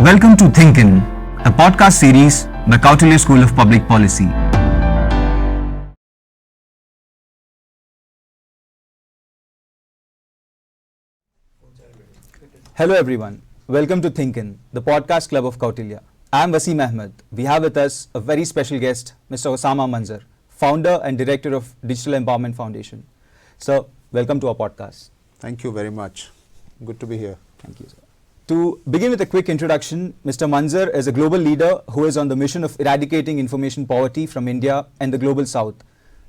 Welcome to Thinkin, a podcast series by Kothapalli School of Public Policy. Hello everyone, welcome to Thinkin, the podcast club of Kautilya. I am Waseem Ahmed. We have with us a very special guest, Mr. Osama Manzar, founder and director of Digital Empowerment Foundation. Sir, welcome to our podcast. Thank you very much. Good to be here. Thank you, sir. To begin with a quick introduction, Mr. Manzar is a global leader who is on the mission of eradicating information poverty from India and the global south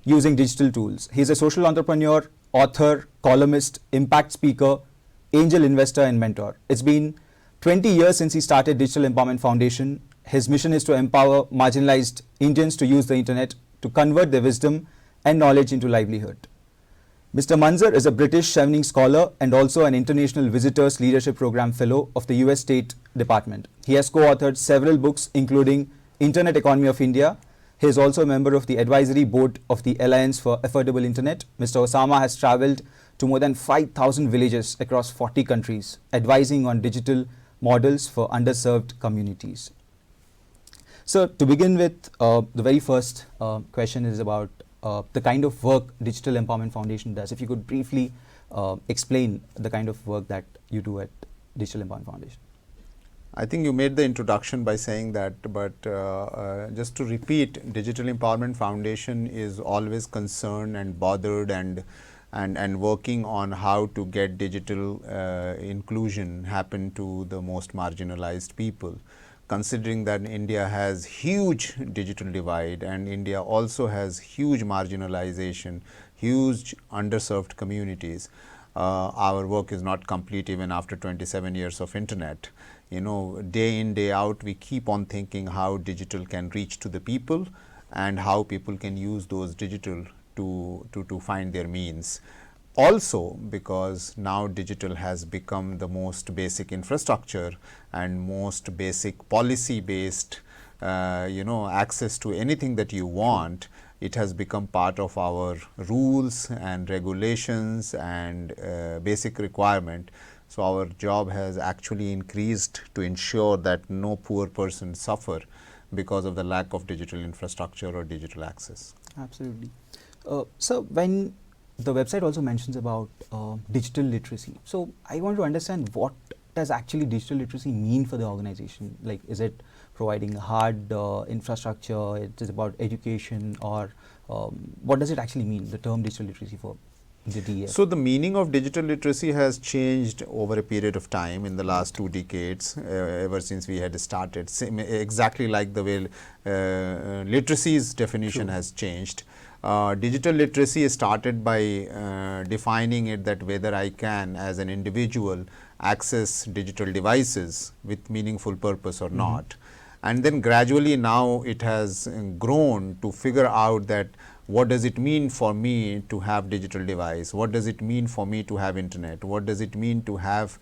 using digital tools. He is a social entrepreneur, author, columnist, impact speaker, angel investor and mentor. It's been 20 years since he started Digital Empowerment Foundation. His mission is to empower marginalized Indians to use the internet to convert their wisdom and knowledge into livelihood. Mr. Manzar is a British Chevening Scholar and also an International Visitors Leadership Program Fellow of the US State Department. He has co-authored several books including Internet Economy of India. He is also a member of the advisory board of the Alliance for Affordable Internet. Mr. Osama has traveled to more than 5,000 villages across 40 countries, advising on digital models for underserved communities. So to begin with, the very first question is about the kind of work Digital Empowerment Foundation does. If you could briefly explain the kind of work that you do at Digital Empowerment Foundation. I think you made the introduction by saying that, but just to repeat, Digital Empowerment Foundation is always concerned and bothered and working on how to get digital inclusion happen to the most marginalized people. Considering that India has huge digital divide and India also has huge marginalization, huge underserved communities, our work is not complete even after 27 years of internet. You know, day in, day out, we keep on thinking how digital can reach to the people and how people can use those digital to find their means. Also because now digital has become the most basic infrastructure and most basic policy based access to anything that you want. It has become part of our rules and regulations and basic requirement. So our job has actually increased to ensure that no poor person suffer because of the lack of digital infrastructure or digital access. Absolutely. So when the website also mentions about digital literacy. So I want to understand, what does actually digital literacy mean for the organization? Like, is it providing hard infrastructure? It is about education, or what does it actually mean, the term digital literacy for the DEF? So the meaning of digital literacy has changed over a period of time in the last 2 decades, ever since we had started, exactly like the way literacy's definition has changed. Digital literacy started by defining it that whether I can as an individual access digital devices with meaningful purpose or not. And then gradually now it has grown to figure out that what does it mean for me to have digital device? What does it mean for me to have internet? What does it mean to have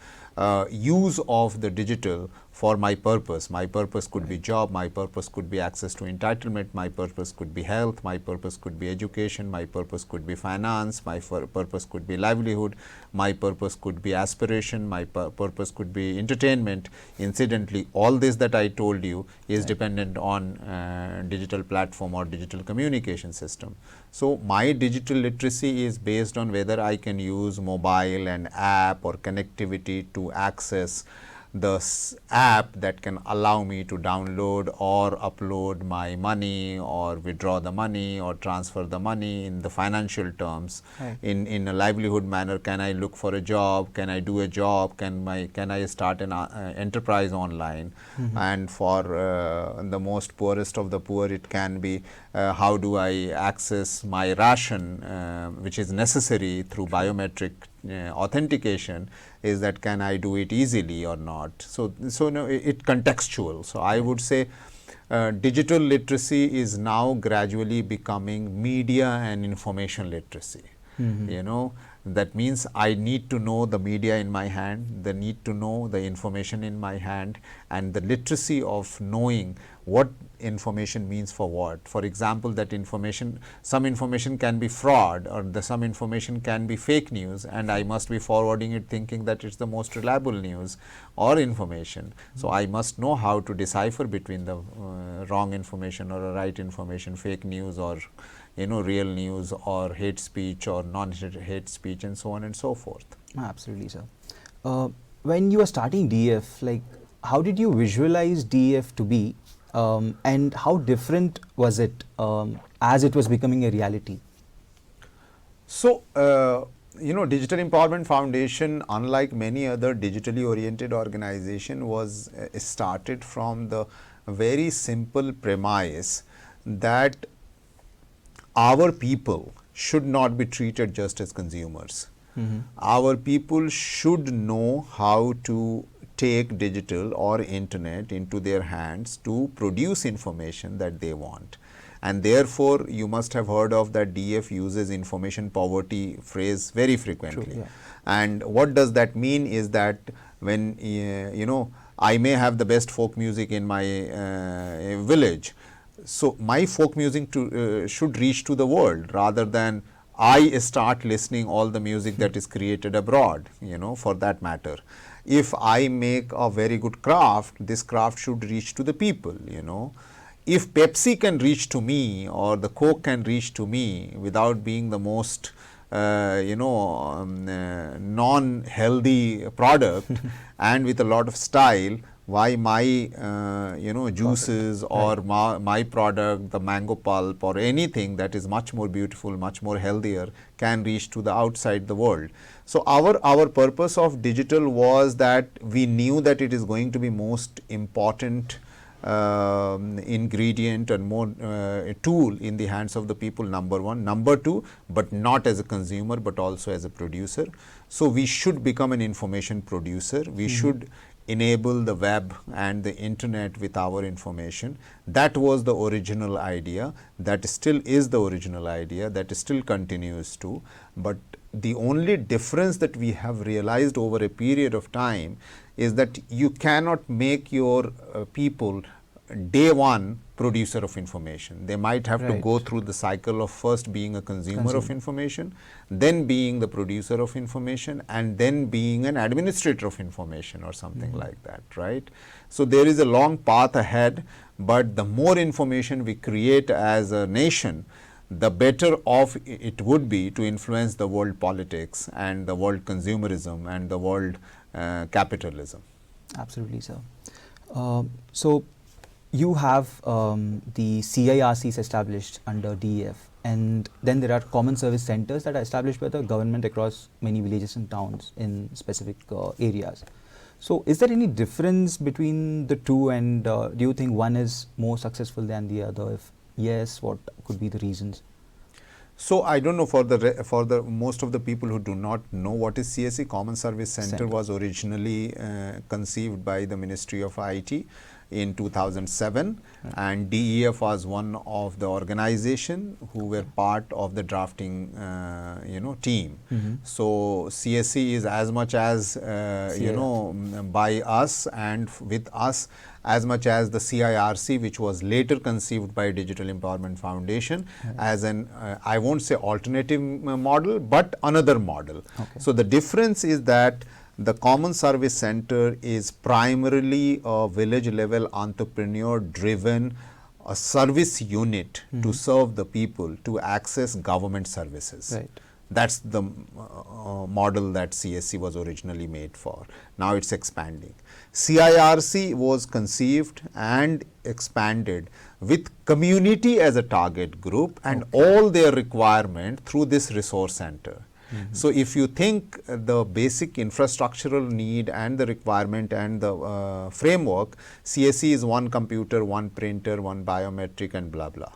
use of the digital for my purpose? My purpose could be job, my purpose could be access to entitlement, my purpose could be health, my purpose could be education, my purpose could be finance, my purpose could be livelihood, my purpose could be aspiration, my purpose could be entertainment. Incidentally, all this that I told you is dependent on digital platform or digital communication system. So my digital literacy is based on whether I can use mobile and app or connectivity to access the app that can allow me to download or upload my money or withdraw the money or transfer the money in the financial terms. Right. In a livelihood manner, can I look for a job? Can I do a job? Can I start an enterprise online? And for the most poorest of the poor, it can be how do I access my ration, which is necessary through biometric authentication, is that can I do it easily or not. So no, it contextual. So I would say digital literacy is now gradually becoming media and information literacy. You know, that means I need to know the media in my hand, the need to know the information in my hand, and the literacy of knowing what information means for what. For example, that information, some information can be fraud, or some information can be fake news, and I must be forwarding it thinking that it's the most reliable news or information. So I must know how to decipher between the wrong information or right information, fake news or real news, or hate speech or non-hate speech, and so on and so forth. Absolutely, sir. When you were starting DEF, like, how did you visualize DEF to be, and how different was it as it was becoming a reality? So, Digital Empowerment Foundation, unlike many other digitally oriented organization, was started from the very simple premise that our people should not be treated just as consumers. Our people should know how to take digital or internet into their hands to produce information that they want. And therefore, you must have heard of that DF uses information poverty phrase very frequently. True, yeah. And what does that mean is that when I may have the best folk music in my village, so my folk music should reach to the world, rather than I start listening all the music that is created abroad, for that matter. If I make a very good craft, this craft should reach to the people, If Pepsi can reach to me, or the Coke can reach to me without being the most non-healthy product and with a lot of style, why my juices or my product, the mango pulp or anything that is much more beautiful, much more healthier, can reach to the outside the world. So our purpose of digital was that we knew that it is going to be most important ingredient and more tool in the hands of the people, number one. Number two, but not as a consumer but also as a producer. So we should become an information producer. We should enable the web and the internet with our information. That was the original idea. That still is the original idea. That still continues to. But the only difference that we have realized over a period of time is that you cannot make your people day one producer of information. They might have to go through the cycle of first being a consumer of information, then being the producer of information, and then being an administrator of information or something like that, right? So there is a long path ahead, but the more information we create as a nation, the better off it would be to influence the world politics and the world consumerism and the world capitalism. Absolutely, sir. So you have the CIRCs established under DEF, and then there are common service centers that are established by the government across many villages and towns in specific areas. So is there any difference between the two, and do you think one is more successful than the other? If yes, what could be the reasons? So I don't know, for the most of the people who do not know what is CSC, Common Service Center was originally conceived by the Ministry of IT in 2007, and DEF was one of the organization who were part of the drafting team. So CSC is as much as by us and with us as much as the CIRC, which was later conceived by Digital Empowerment Foundation as an I won't say alternative model, but another model. So the difference is that the Common Service Center is primarily a village level entrepreneur driven a service unit to serve the people to access government services. That's the model that CSC was originally made for. Now it's expanding. CIRC was conceived and expanded with community as a target group and all their requirement through this resource center. So if you think the basic infrastructural need and the requirement and the framework, CSC is one computer, one printer, one biometric and blah blah.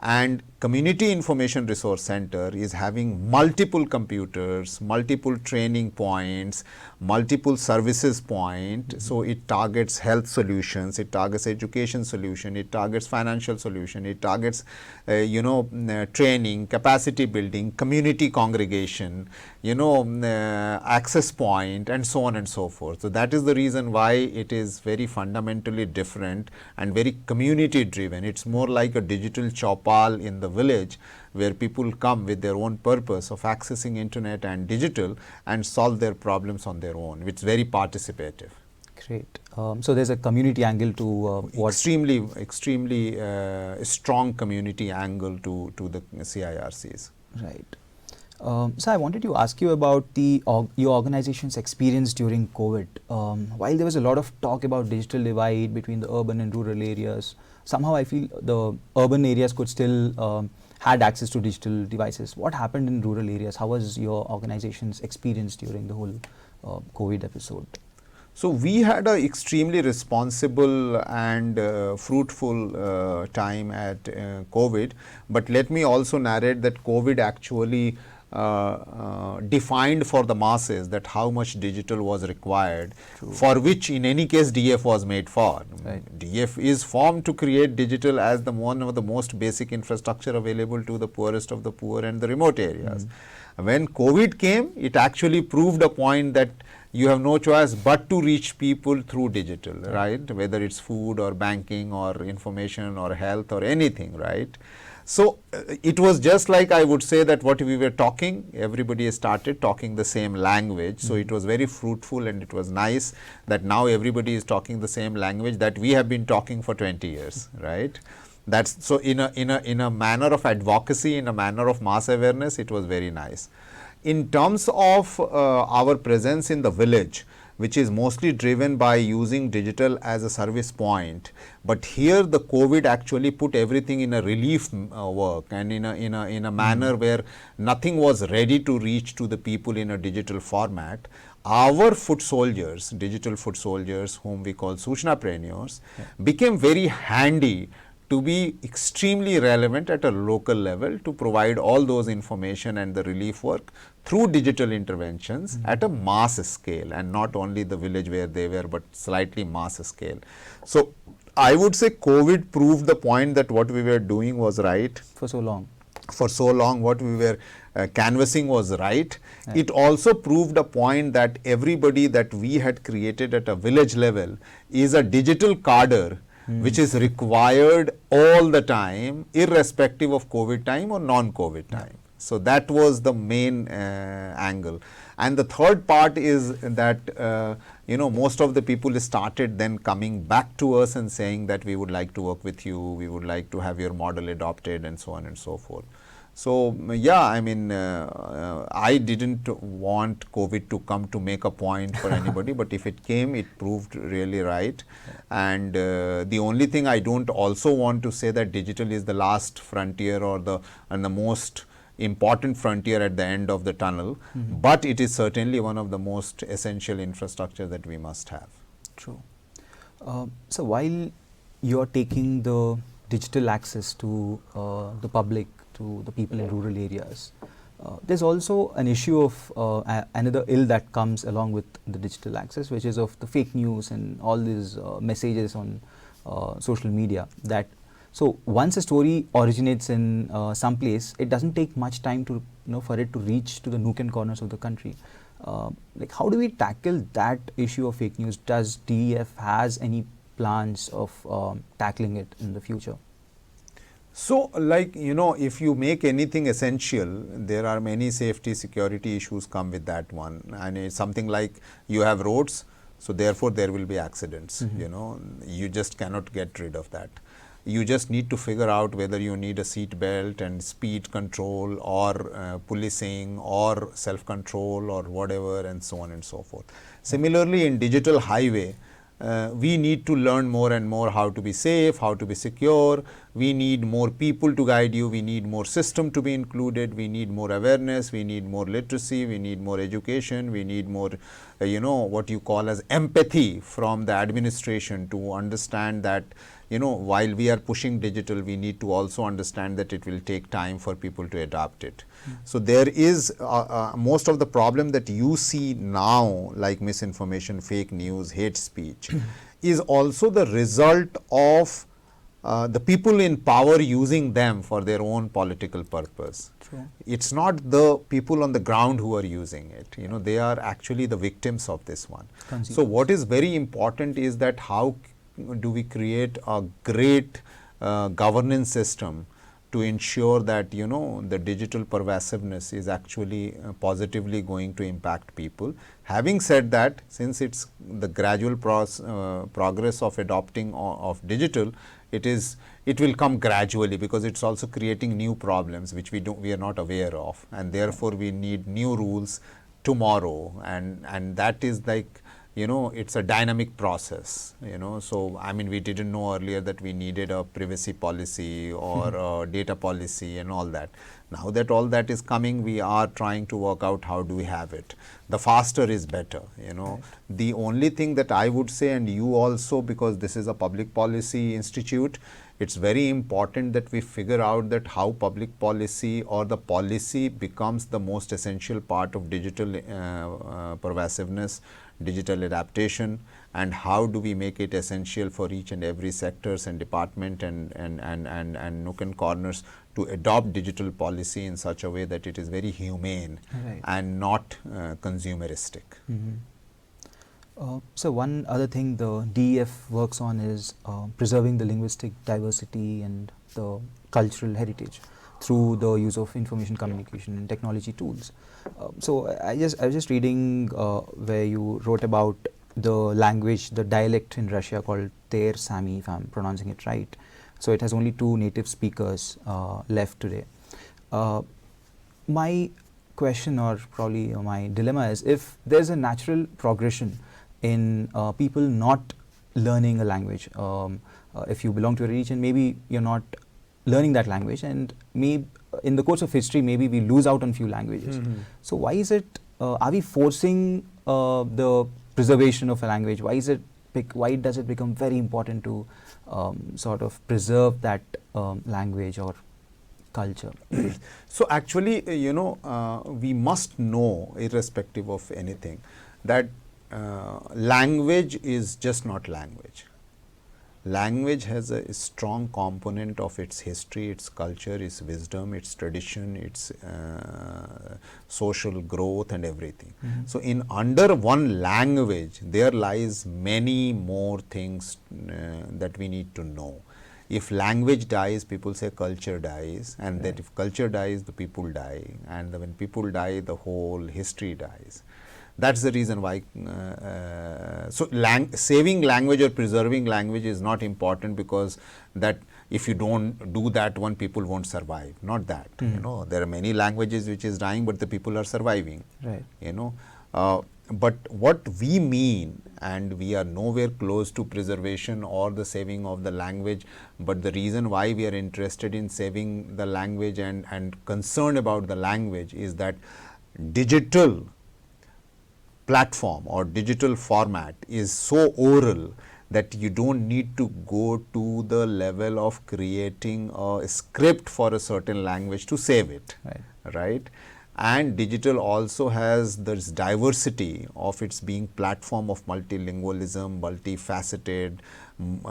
And Community Information Resource Center is having multiple computers, multiple training points, multiple services point. So it targets health solutions, it targets education solution, it targets financial solution, it targets training, capacity building, community congregation, access point, and so on and so forth. So that is the reason why it is very fundamentally different and very community driven. It's more like a digital chopal in the village, where people come with their own purpose of accessing internet and digital and solve their problems on their own. It's very participative. Great. So there's a community angle to what? Extremely strong community angle to the CIRCs. Right. So I wanted to ask you about your organization's experience during COVID. While there was a lot of talk about digital divide between the urban and rural areas, somehow I feel the urban areas could still had access to digital devices. What happened in rural areas? How was your organization's experience during the whole COVID episode? So we had an extremely responsible and fruitful time at COVID, but let me also narrate that COVID actually defined for the masses that how much digital was required. True. For which in any case DF was made for. Right. DF is formed to create digital as the one of the most basic infrastructure available to the poorest of the poor and the remote areas. When COVID came, it actually proved a point that you have no choice but to reach people through digital, right? Whether it's food or banking or information or health or anything, right? So it was just like I would say that what we were talking, everybody started talking the same language. So it was very fruitful, and it was nice that now everybody is talking the same language that we have been talking for 20 years, right? That's so in a manner of advocacy, in a manner of mass awareness, it was very nice. In terms of our presence in the village, which is mostly driven by using digital as a service point, but here the COVID actually put everything in a relief work and in a manner where nothing was ready to reach to the people in a digital format. Our foot soldiers, digital foot soldiers, whom we call Sushnapreneurs, became very handy to be extremely relevant at a local level to provide all those information and the relief work through digital interventions at a mass scale, and not only the village where they were, but slightly mass scale. So I would say COVID proved the point that what we were doing was right. For so long. For so long, what we were canvassing was right. It also proved a point that everybody that we had created at a village level is a digital cadre which is required all the time, irrespective of COVID time or non-COVID time. So that was the main angle. And the third part is that, most of the people started then coming back to us and saying that we would like to work with you, we would like to have your model adopted, and so on and so forth. So, yeah, I mean, I didn't want COVID to come to make a point for anybody, but if it came, it proved really right. And the only thing I don't also want to say that digital is the last frontier or the most important frontier at the end of the tunnel, but it is certainly one of the most essential infrastructure that we must have. True. So while you are taking the digital access to the public, to the people in rural areas, there's also an issue of another ill that comes along with the digital access, which is of the fake news and all these messages on social media. That so once a story originates in some place, it doesn't take much time to for it to reach to the nook and corners of the country. Like, how do we tackle that issue of fake news? Does DEF has any plans of tackling it in the future? So, like, if you make anything essential, there are many safety security issues come with that one, and it's something like you have roads, so therefore there will be accidents. You just cannot get rid of that. You just need to figure out whether you need a seat belt and speed control or policing or self control or whatever, and so on and so forth. Similarly, in digital highway, we need to learn more and more how to be safe, how to be secure. We need more people to guide you. We need more system to be included. We need more awareness. We need more literacy. We need more education. We need more, what you call as empathy from the administration to understand that, while we are pushing digital, we need to also understand that it will take time for people to adopt it. So there is most of the problem that you see now, like misinformation, fake news, hate speech, is also the result of the people in power using them for their own political purpose. True. It's not the people on the ground who are using it. They are actually the victims of this one. So what is very important is that how do we create a great governance system to ensure that the digital pervasiveness is actually positively going to impact people. Having said that, since it's the gradual progress of adopting of digital, it will come gradually, because it's also creating new problems which we are not aware of, and therefore we need new rules tomorrow, and that is like, it's a dynamic process, So, I mean, we didn't know earlier that we needed a privacy policy or a data policy and all that. Now that all that is coming, we are trying to work out how do we have it. The faster is better, Right. The only thing that I would say, and you also, because this is a public policy institute, it's very important that we figure out that how public policy or the policy becomes the most essential part of digital pervasiveness, digital adaptation, and how do we make it essential for each and every sectors and department and nook and corners to adopt digital policy in such a way that it is very humane, right, and not consumeristic. So one other thing the DEF works on is preserving the linguistic diversity and the cultural heritage through the use of information communication and technology tools. So I was just reading where you wrote about the language, the dialect in Russia called Ter Sami, if I'm pronouncing it right. So it has only 2 native speakers left today. My question, or probably my dilemma, is if there's a natural progression in people not learning a language. If you belong to a region, maybe you're not learning that language, and maybe in the course of history, maybe we lose out on few languages. So why is it, are we forcing the preservation of a language? Why does it become very important to sort of preserve that language or culture? So actually, we must know, irrespective of anything, that language is just not language. Language has a strong component of its history, its culture, its wisdom, its tradition, its social growth and everything. So in under one language, there lies many more things that we need to know. If language dies, people say culture dies, and right, that if culture dies, the people die, and when people die, the whole history dies. That's the reason why, saving language or preserving language is not important, because that if you don't do that one, people won't survive. Not that, there are many languages which is dying, but the people are surviving, right. But what we mean, and we are nowhere close to preservation or the saving of the language, but the reason why we are interested in saving the language and concerned about the language is that digital platform or digital format is so oral that you don't need to go to the level of creating a script for a certain language to save it, right? And digital also has this diversity of its being platform of multilingualism, multifaceted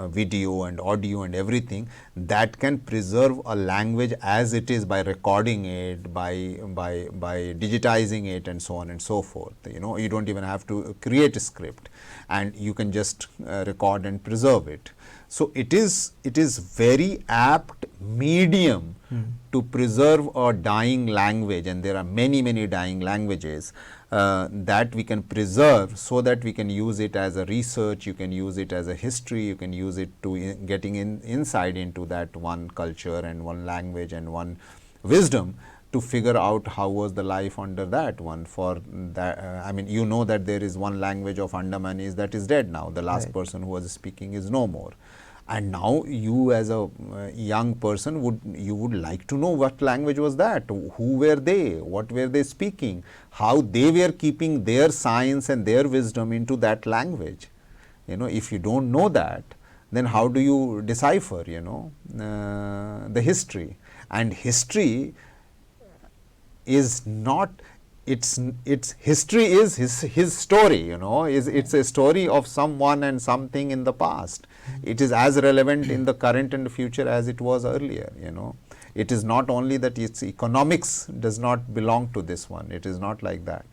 video and audio and everything, that can preserve a language as it is by recording it, by digitizing it, and so on and so forth. You don't even have to create a script, and you can just record and preserve it. So it is very apt medium to preserve a dying language, and there are many dying languages that we can preserve, so that we can use it as a research, you can use it as a history, you can use it to getting inside into that one culture and one language and one wisdom, to figure out how was the life under that one. For that, I mean, you know that there is one language of Andamanese that is dead now. The last person who was speaking is no more. And now you as a young person would like to know what language was that, who were they, what were they speaking, how they were keeping their science and their wisdom into that language. You know, if you don't know that, then how do you decipher, you know, the history? And history is not, its history is his story, you know, it's a story of someone and something in the past. It is as relevant in the current and future as it was earlier, you know. It is not only that its economics does not belong to this one, it is not like that.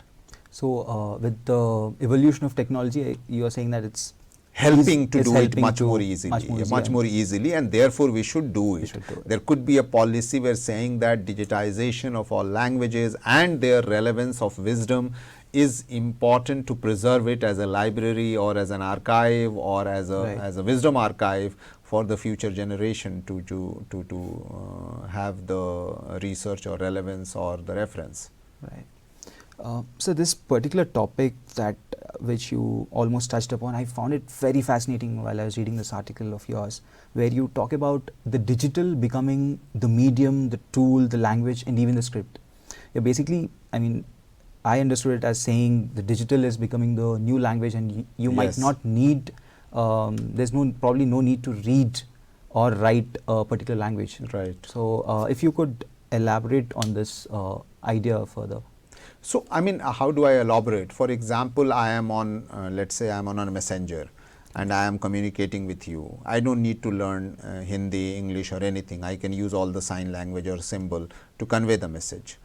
So with the evolution of technology, you are saying that it's helping to do it much more easily, and therefore we should do it. There could be a policy where saying that digitization of all languages and their relevance of wisdom is important to preserve it as a library or as an archive or as a wisdom archive for the future generation to have the research or relevance or the reference. Right. So this particular topic that which you almost touched upon, I found it very fascinating while I was reading this article of yours, where you talk about the digital becoming the medium, the tool, the language, and even the script. Yeah, basically, I mean, I understood it as saying the digital is becoming the new language, and you might not need, there's probably no need to read or write a particular language. Right. So if you could elaborate on this idea further. So, I mean, how do I elaborate? For example, I am on, let's say I am on a messenger and I am communicating with you. I don't need to learn Hindi, English or anything. I can use all the sign language or symbol to convey the message.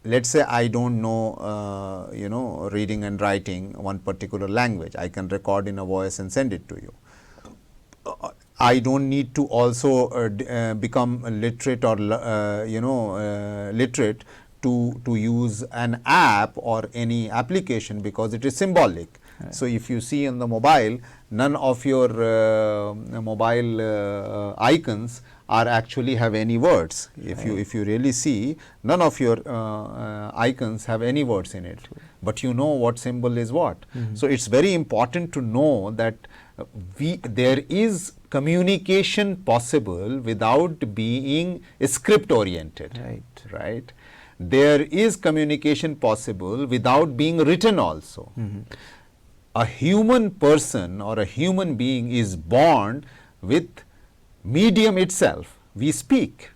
Let's say I don't know, you know, reading and writing one particular language. I can record in a voice and send it to you. I don't need to also become literate or, you know, literate to use an app or any application, because it is symbolic. Right. So, if you see on the mobile, none of your mobile icons are actually have any words. If you really see, none of your icons have any words in it, but you know what symbol is what. So, it's very important to know that there is communication possible without being script oriented. Right. There is communication possible without being written also. A human person or a human being is born with medium itself. We speak,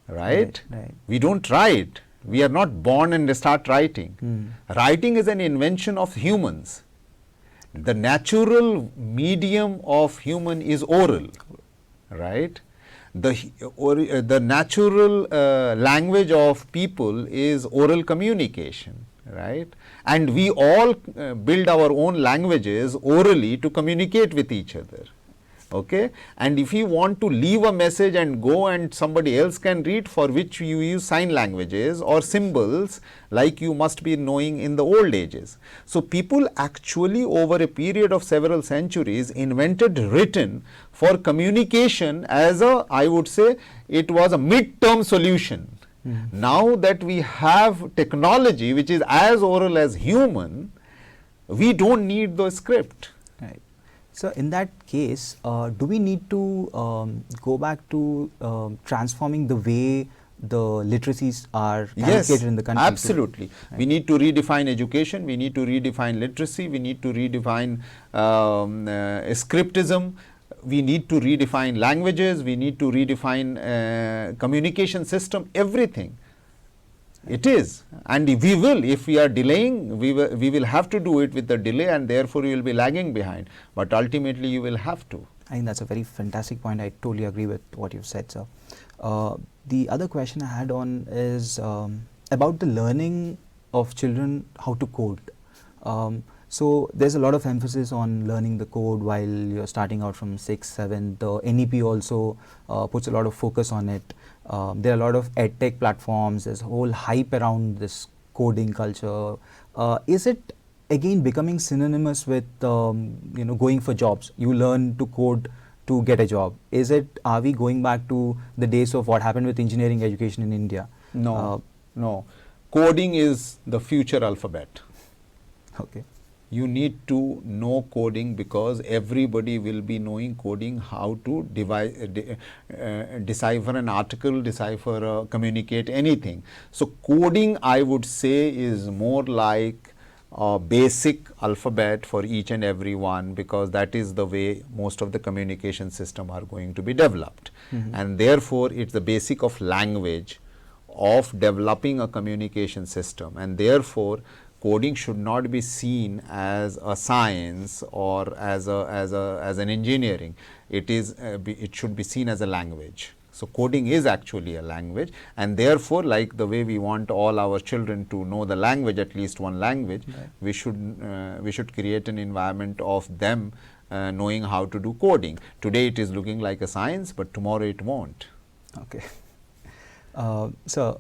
right? We don't write. We are not born and start writing. Writing is an invention of humans. The natural medium of human is oral, right? The natural language of people is oral communication, right? And we all build our own languages orally to communicate with each other. Okay, and if you want to leave a message and go and somebody else can read, for which you use sign languages or symbols like you must be knowing in the old ages. So, people actually over a period of several centuries invented written for communication as a, I would say, it was a mid-term solution. Now that we have technology which is as oral as human, we don't need the script. Right. So, in that case, do we need to go back to transforming the way the literacies are communicated in the country? Absolutely. Right. We need to redefine education, we need to redefine literacy, we need to redefine scriptism, we need to redefine languages, we need to redefine communication system, everything. It is, and we will, if we are delaying, we will have to do it with the delay, and therefore you will be lagging behind, but ultimately you will have to. I think that's a very fantastic point. I totally agree with what you've said, sir. The other question I had on is about the learning of children how to code. So there's a lot of emphasis on learning the code while you're starting out from 6th, 7th. The NEP also puts a lot of focus on it. There are a lot of edtech platforms. There's a whole hype around this coding culture. Is it again becoming synonymous with you know, going for jobs? You learn to code to get a job. Are we going back to the days of what happened with engineering education in India, No, no. Coding is the future alphabet. Okay. You need to know coding because everybody will be knowing coding, how to decipher an article, communicate anything. So coding, I would say, is more like a basic alphabet for each and every one, because that is the way most of the communication system are going to be developed. And therefore, it's the basic of language of developing a communication system, and therefore coding should not be seen as a science or as an engineering. It should be seen as a language. So coding is actually a language, and therefore, like the way we want all our children to know the language, at least one language, we should create an environment of them knowing how to do coding. Today it is looking like a science, but tomorrow it won't. Okay. So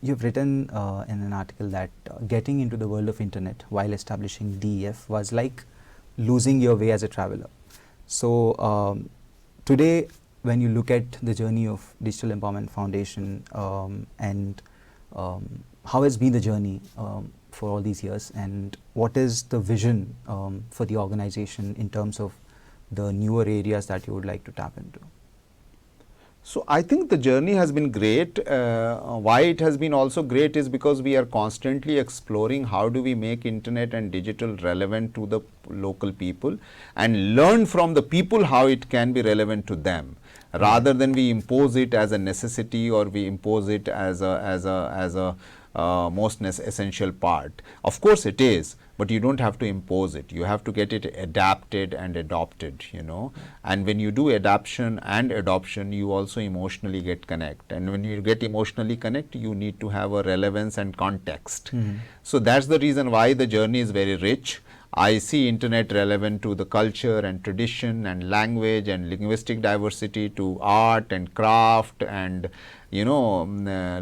you've written in an article that getting into the world of internet while establishing DEF was like losing your way as a traveler. So today, when you look at the journey of Digital Empowerment Foundation and how has been the journey for all these years, and what is the vision for the organization in terms of the newer areas that you would like to tap into? So I think the journey has been great. Why it has been also great is because we are constantly exploring how do we make internet and digital relevant to the local people, and learn from the people how it can be relevant to them, rather than we impose it as a necessity or we impose it as a most essential part. Of course it is, but you don't have to impose it. You have to get it adapted and adopted, you know. And when you do adaptation and adoption, you also emotionally get connect. And when you get emotionally connect, you need to have a relevance and context. So that's the reason why the journey is very rich. I see internet relevant to the culture and tradition and language and linguistic diversity, to art and craft and, you know,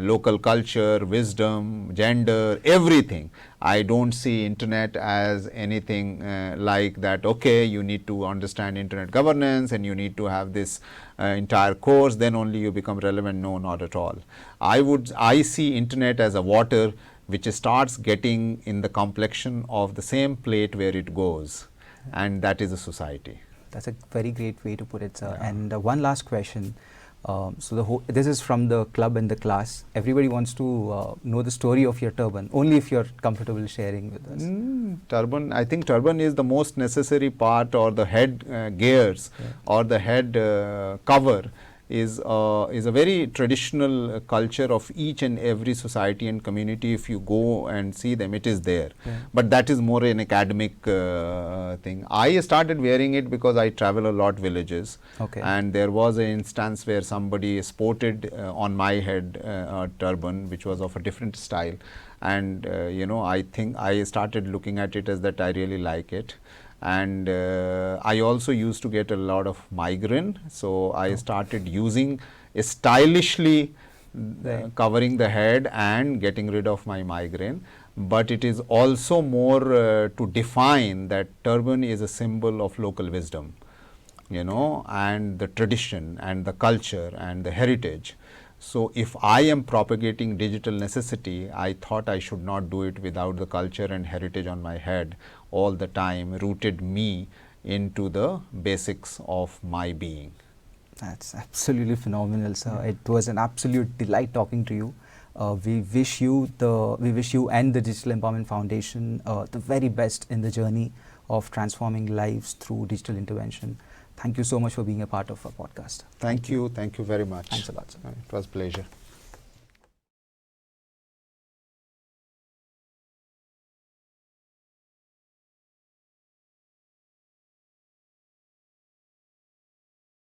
local culture, wisdom, gender, everything. I don't see internet as anything like that, okay, you need to understand internet governance and you need to have this entire course, then only you become relevant. No, not at all. I see internet as a water which starts getting in the complexion of the same plate where it goes, and that is a society. That's a very great way to put it, sir. Yeah. And one last question. So this is from the club and the class. Everybody wants to know the story of your turban, only if you're comfortable sharing with us. Turban, I think turban is the most necessary part, or the head gears, or the head cover is a very traditional culture of each and every society and community. If you go and see them, it is there. But that is more an academic thing. I started wearing it because I travel a lot villages. And there was an instance where somebody sported on my head a turban which was of a different style. And you know, I think I started looking at it as that I really like it. And I also used to get a lot of migraine, so I started using stylishly covering the head and getting rid of my migraine. But it is also more to define that turban is a symbol of local wisdom, you know, and the tradition and the culture and the heritage. So if I am propagating digital necessity, I thought I should not do it without the culture and heritage on my head all the time, rooted me into the basics of my being. That's absolutely phenomenal, sir. It was an absolute delight talking to you. We wish you and the Digital Empowerment Foundation the very best in the journey of transforming lives through digital intervention. Thank you so much for being a part of our podcast. Thank you very much. Thanks a lot, sir. It was a pleasure.